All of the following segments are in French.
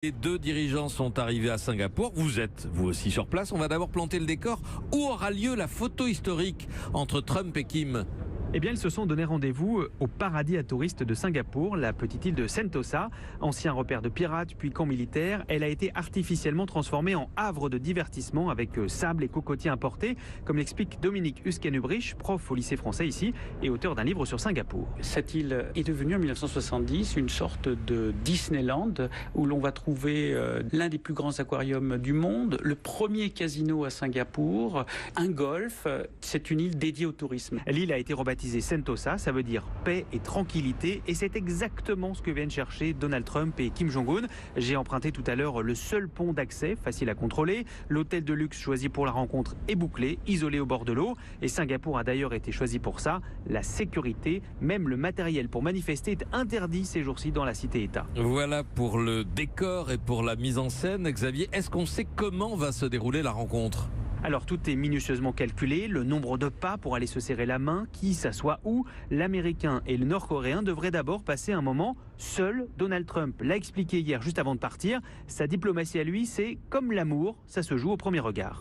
Les deux dirigeants sont arrivés à Singapour. Vous êtes, vous aussi, sur place. On va d'abord planter le décor. Où aura lieu la photo historique entre Trump et Kim ? Eh bien, ils se sont donné rendez-vous au paradis à touristes de Singapour, la petite île de Sentosa. Ancien repère de pirates puis camp militaire, elle a été artificiellement transformée en havre de divertissement avec sable et cocotiers importés, comme l'explique Dominique Husken-Hubrich, prof au lycée français ici et auteur d'un livre sur Singapour. Cette île est devenue en 1970 une sorte de Disneyland où l'on va trouver l'un des plus grands aquariums du monde, le premier casino à Singapour, un golf. C'est une île dédiée au tourisme. L'île a été rebaptisée Sentosa, ça veut dire paix et tranquillité, et c'est exactement ce que viennent chercher Donald Trump et Kim Jong-un. J'ai emprunté tout à l'heure le seul pont d'accès, facile à contrôler. L'hôtel de luxe choisi pour la rencontre est bouclé, isolé au bord de l'eau, et Singapour a d'ailleurs été choisi pour ça. La sécurité, même le matériel pour manifester est interdit ces jours-ci dans la cité-État. Voilà pour le décor et pour la mise en scène. Xavier, est-ce qu'on sait comment va se dérouler la rencontre ? Alors tout est minutieusement calculé, le nombre de pas pour aller se serrer la main, qui s'assoit où. L'Américain et le Nord-Coréen devraient d'abord passer un moment seuls. Donald Trump l'a expliqué hier juste avant de partir. Sa diplomatie à lui, c'est comme l'amour, ça se joue au premier regard.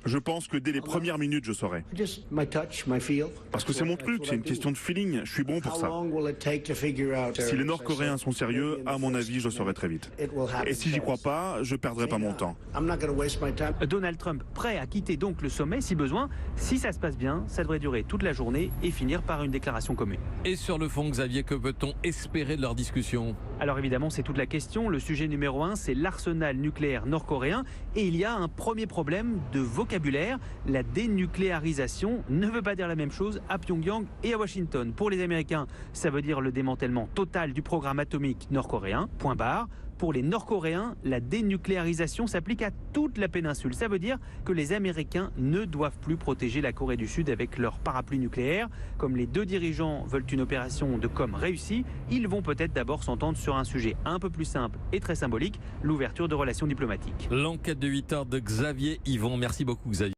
Je pense que dès les premières minutes, je saurai. Parce que c'est mon truc, c'est une question de feeling. Je suis bon pour ça. Si les Nord-Coréens sont sérieux, à mon avis, je le saurai très vite. Et si j'y crois pas, je perdrai pas mon temps. Donald Trump prêt à quitter donc le sommet si besoin. Si ça se passe bien, ça devrait durer toute la journée et finir par une déclaration commune. Et sur le fond, Xavier, que peut-on espérer de leur discussion ? Alors évidemment, c'est toute la question. Le sujet numéro 1, c'est l'arsenal nucléaire nord-coréen. Et il y a un premier problème de vocabulaire. La dénucléarisation ne veut pas dire la même chose à Pyongyang et à Washington. Pour les Américains, ça veut dire le démantèlement total du programme atomique nord-coréen, point barre. Pour les Nord-Coréens, la dénucléarisation s'applique à toute la péninsule. Ça veut dire que les Américains ne doivent plus protéger la Corée du Sud avec leur parapluie nucléaire. Comme les deux dirigeants veulent une opération de com réussie, ils vont peut-être d'abord s'entendre sur un sujet un peu plus simple et très symbolique, l'ouverture de relations diplomatiques. L'enquête de 8 heures de Xavier Yvon. Merci beaucoup, Xavier.